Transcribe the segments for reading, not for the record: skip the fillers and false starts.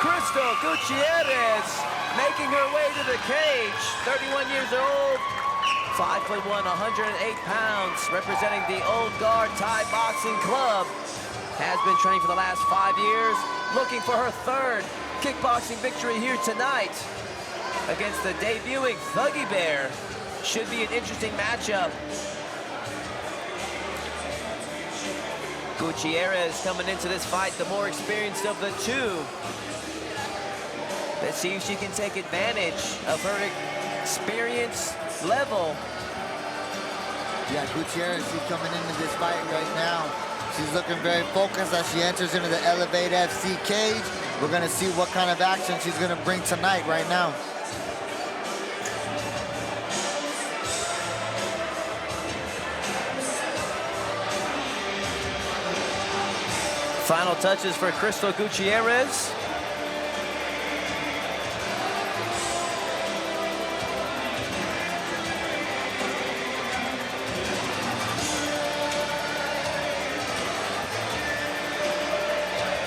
Crystal Gutierrez making her way to the cage. 31 years old, 5'1", 108 pounds, representing the Old Guard Thai Boxing Club. Has been training for the last 5 years, looking for her third kickboxing victory here tonight against the debuting Thuggy Bear. Should be an interesting matchup. Gutierrez coming into this fight, the more experienced of the two. Let's see if she can take advantage of her experience level. Yeah, Gutierrez, she's coming into this fight right now. She's looking very focused as she enters into the Elevate FC cage. We're gonna see what kind of action she's gonna bring tonight right now. Final touches for Crystal Gutierrez.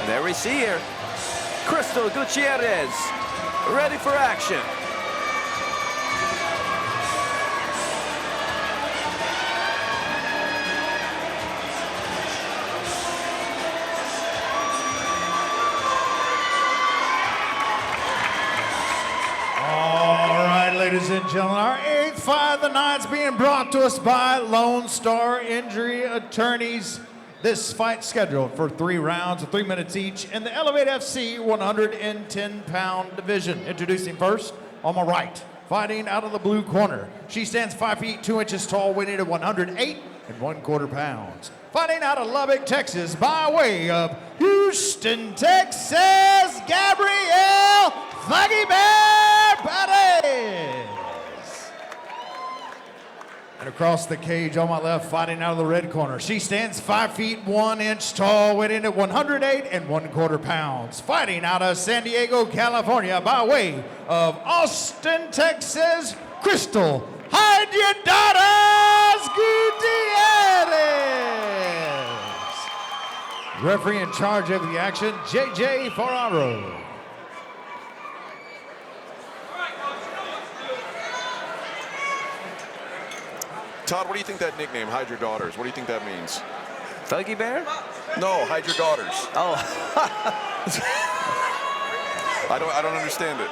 There we see her, Crystal Gutierrez, ready for action. All right, ladies and gentlemen, our 8th fight of the night is being brought to us by Lone Star Injury Attorneys. This fight scheduled for 3 rounds of 3 minutes each in the Elevate FC 110-pound division. Introducing first, on my right, fighting out of the blue corner. She stands 5 feet 2 inches tall, weighing at 108 1/4 pounds. Fighting out of Lubbock, Texas, by way of Houston, Texas, Gabrielle Thuggy Bear Perez. And across the cage on my left, fighting out of the red corner. She stands 5 feet 1 inch tall, weighing at 108 1/4 pounds. Fighting out of San Diego, California, by way of Austin, Texas, Crystal Hide Your Daughters Gutierrez. Referee in charge of the action, JJ Ferraro. Todd, what do you think that nickname, Hide Your Daughters, what do you think that means? Thuggy Bear? No, Hide Your Daughters. Oh. I don't understand it.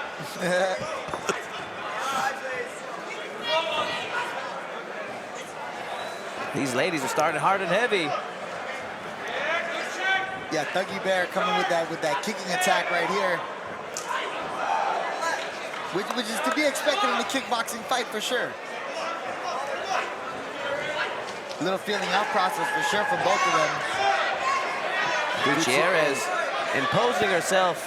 These ladies are starting hard and heavy. Yeah, Thuggy Bear coming with that kicking attack right here. Which is to be expected in a kickboxing fight for sure. Little feeling out process for sure from both of them. Gutierrez imposing herself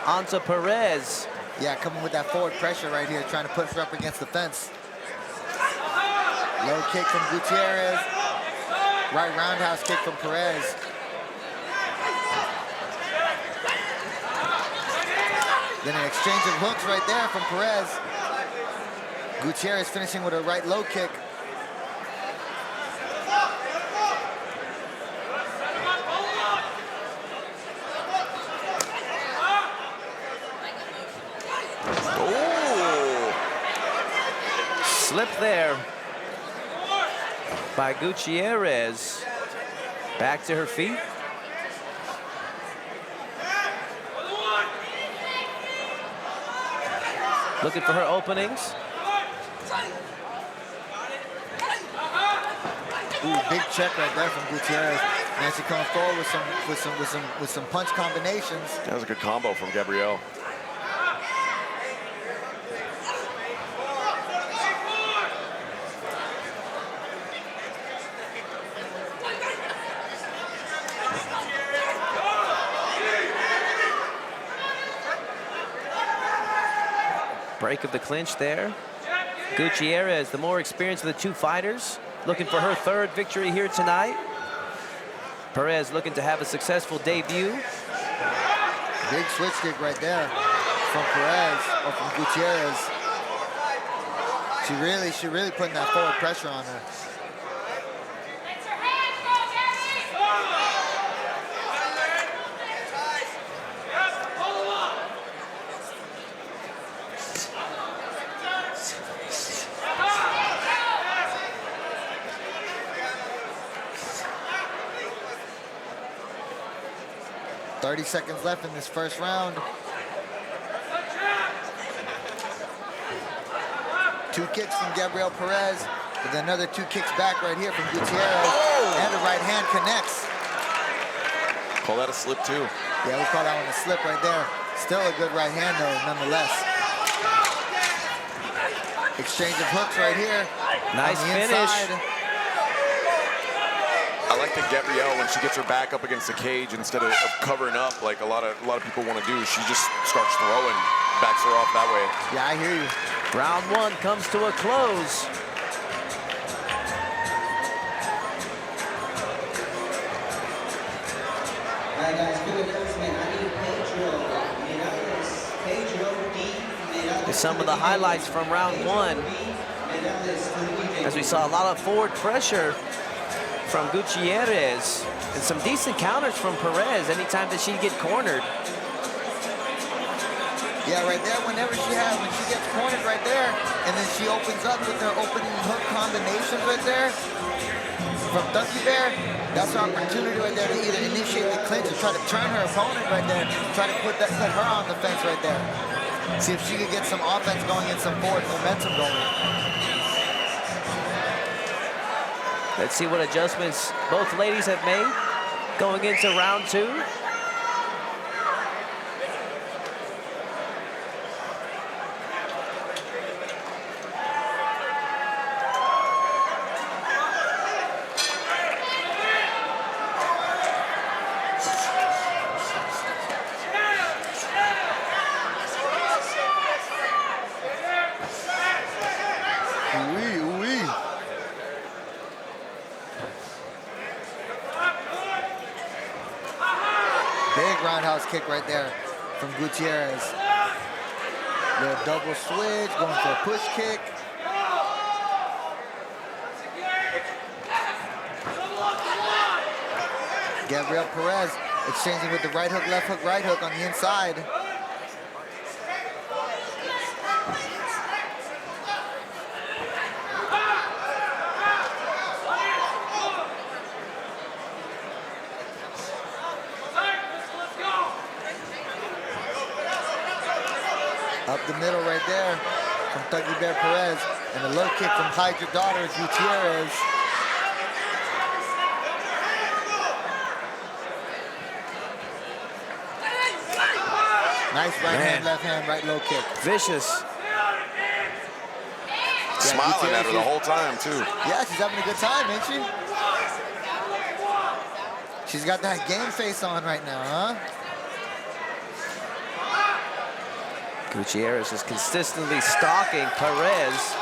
onto Perez. Yeah, coming with that forward pressure right here, trying to push her up against the fence. Low kick from Gutierrez. Right roundhouse kick from Perez. Then an exchange of hooks right there from Perez. Gutierrez finishing with a right low kick. Slip there by Gutierrez. Back to her feet. Looking for her openings. Ooh, big check right there from Gutierrez. Now she comes forward with some punch combinations. That was a good combo from Gabrielle. Break of the clinch there. Gutierrez, the more experienced of the two fighters, looking for her third victory here tonight. Perez looking to have a successful debut. Big switch kick right there from Perez, or from Gutierrez. She really putting that forward pressure on her. 30 seconds left in this first round. 2 kicks from Gabrielle Perez, with another 2 kicks back right here from Gutierrez. Oh! And the right hand connects. Call that a slip too. Yeah, we call that one a slip right there. Still a good right hand though, nonetheless. Exchange of hooks right here. Nice on the finish. inside. I like that Gabrielle, when she gets her back up against the cage, instead of covering up like a lot of people want to do, she just starts throwing, backs her off that way. Yeah, I hear you. Round 1 comes to a close. Alright guys, quick announcement. I need Pedro. Some of the highlights from round 1. As we saw a lot of forward pressure from Gutierrez and some decent counters from Perez anytime that she'd get cornered. Yeah, right there, when she gets cornered right there, and then she opens up with her opening hook combinations right there from Ducky Bear, that's her opportunity right there to either initiate the clinch or try to turn her opponent right there, try to put her on the fence right there. See if she could get some offense going and some forward momentum going. Let's see what adjustments both ladies have made going into round 2. Big roundhouse kick right there from Gutierrez. Little double switch, going for a push kick. Gabrielle Perez exchanging with the right hook, left hook, right hook on the inside. Up the middle right there from Thuggy Bear Perez. And a low kick from Hydra Daughters, Gutierrez. Nice right hand, left hand, right low kick. Vicious. Smiling at her the whole time, too. Yeah, she's having a good time, ain't she? She's got that game face on right now, huh? Gutierrez is consistently stalking Perez.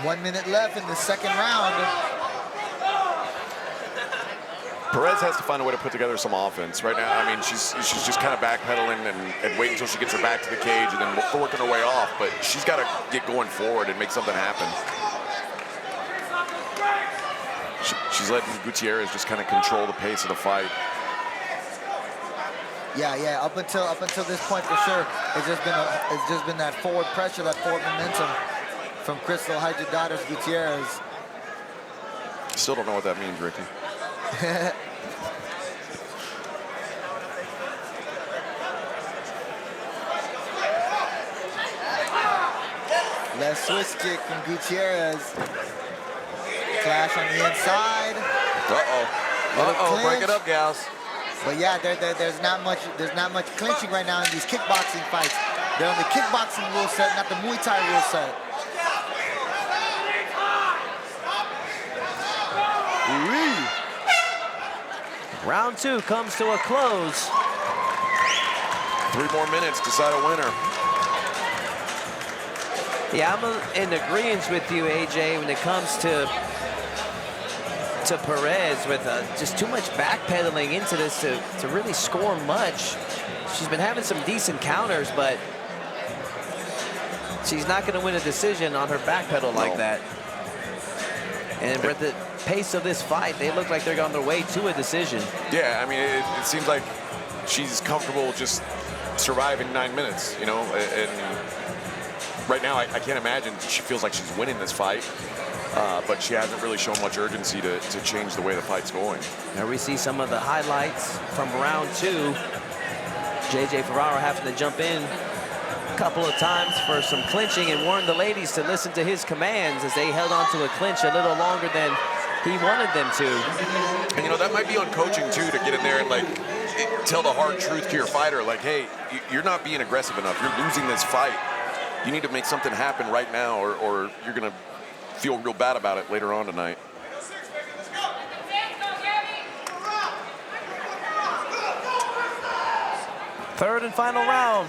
One minute left in the second round. Perez has to find a way to put together some offense right now. I mean, she's just kind of backpedaling and waiting until she gets her back to the cage and then working her way off. But she's got to get going forward and make something happen. She's letting Gutierrez just kind of control the pace of the fight. Yeah. Up until this point for sure, it's just been that forward pressure, that forward momentum from Crystal Hydra Daughters Gutierrez. Still don't know what that means, Ricky. Left switch kick from Gutierrez. Clash on the inside. Break it up, gals. But yeah, there's not much clinching right now in these kickboxing fights. They're on the kickboxing rule set, not the Muay Thai rule set. Round 2 comes to a close. 3 more minutes, decide a winner. Yeah, I'm in agreement with you, AJ, when it comes to Perez with just too much backpedaling into this to really score much. She's been having some decent counters, but she's not going to win a decision on her back pedal like that. And with the pace of this fight, they look like they're on their way to a decision. Yeah, I mean, it seems like she's comfortable just surviving 9 minutes, you know, and right now I can't imagine she feels like she's winning this fight, but she hasn't really shown much urgency to change the way the fight's going. There we see some of the highlights from round 2. JJ Ferraro having to jump in a couple of times for some clinching and warned the ladies to listen to his commands as they held on to a clinch a little longer than he wanted them to. And you know, that might be on coaching too, to get in there and like tell the hard truth to your fighter, like, hey, you're not being aggressive enough. You're losing this fight. You need to make something happen right now, or you're gonna feel real bad about it later on tonight. Third and final round.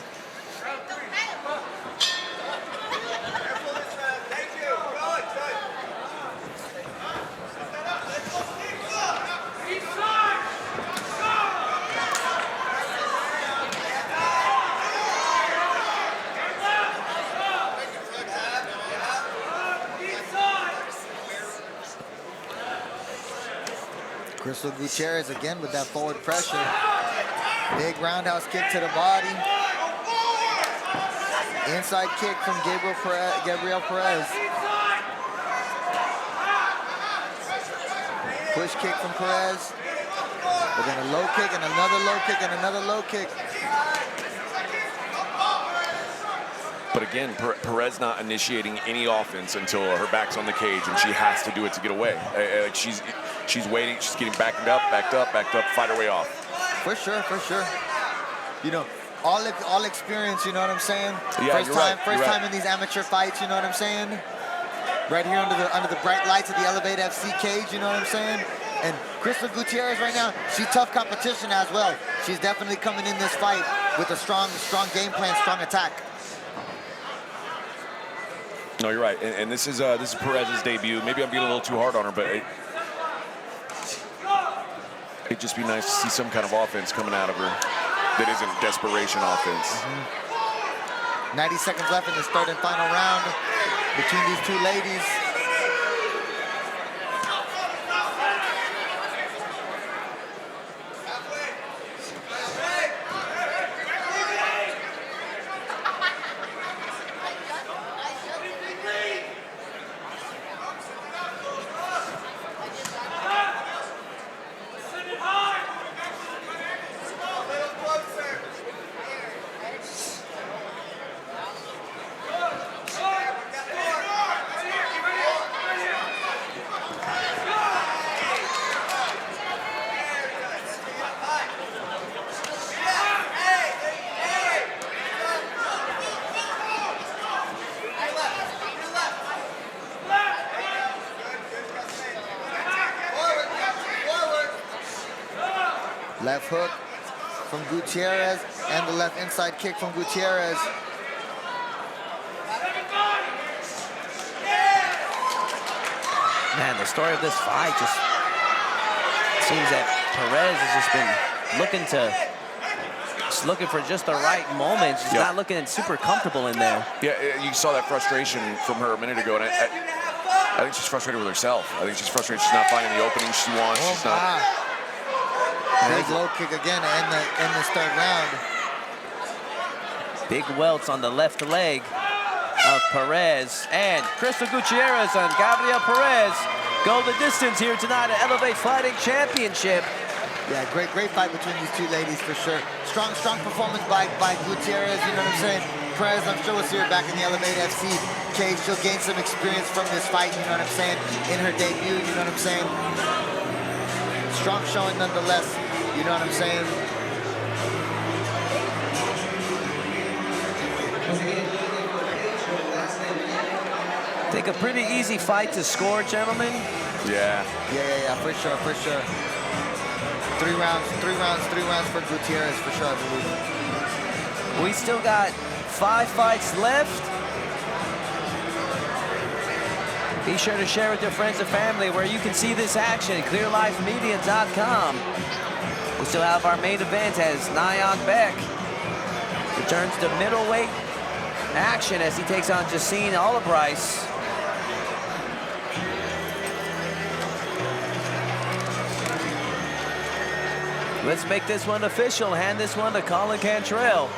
Crystal Gutierrez again with that forward pressure. Big roundhouse kick to the body. Inside kick from Gabrielle Perez. Push kick from Perez. But then a low kick and another low kick and another low kick. But again, Perez not initiating any offense until her back's on the cage, and she has to do it to get away. She's waiting, she's getting backed up, fight her way off. For sure, for sure. You know, all experience, you know what I'm saying? Yeah, First time in these amateur fights, you know what I'm saying? Right here under the bright lights of the Elevate FC cage, you know what I'm saying? And Crystal Gutierrez right now, she's tough competition as well. She's definitely coming in this fight with a strong game plan, strong attack. No, you're right, and this is Perez's debut. Maybe I'm being a little too hard on her, but it'd just be nice to see some kind of offense coming out of her that isn't desperation offense. 90 seconds left in this third and final round between these two ladies. Left hook from Gutierrez and the left inside kick from Gutierrez. Man, the story of this fight just seems that Perez has just been looking for just the right moment. She's not looking super comfortable in there. Yeah, you saw that frustration from her a minute ago, and I think she's frustrated with herself. I think she's frustrated she's not finding the opening she wants. She's not. Big low kick again in this third round. Big welts on the left leg of Perez. And Crystal Gutierrez and Gabrielle Perez go the distance here tonight at Elevate Fighting Championship. Yeah, great fight between these two ladies for sure. Strong performance by Gutierrez, you know what I'm saying? Perez, I'm sure we'll see her back in the Elevate FC cage. She'll gain some experience from this fight, you know what I'm saying? In her debut, you know what I'm saying? Strong showing nonetheless, you know what I'm saying? I think a pretty easy fight to score, gentlemen. Yeah, for sure. Three rounds for Gutierrez, for sure, I believe. We still got 5 fights left. Be sure to share with your friends and family where you can see this action, clearlifemedia.com. We still have our main event as Nyan Beck returns to middleweight action as he takes on Jacine Olibrice. Let's make this one official. Hand this one to Colin Cantrell.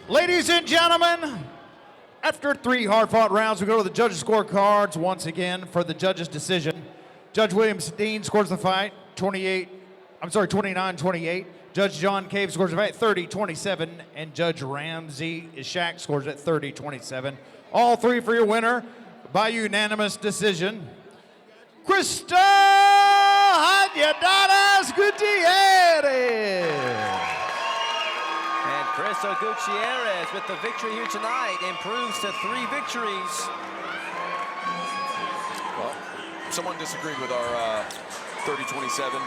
Ladies and gentlemen, after 3 hard-fought rounds, we go to the judges' scorecards once again for the judges' decision. Judge William Dean scores the fight 29-28. Judge John Cave scores the fight 30-27, and Judge Ramsey Ishak scores it 30-27. All 3 for your winner by unanimous decision. Krista Hanyadadas Gutierrez. And Crystal Gutierrez with the victory here tonight improves to 3 victories. Well, someone disagreed with our 30-27.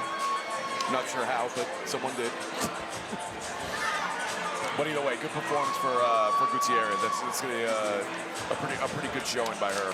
Not sure how, but someone did. But either way, good performance for Gutierrez. That's a pretty good showing by her.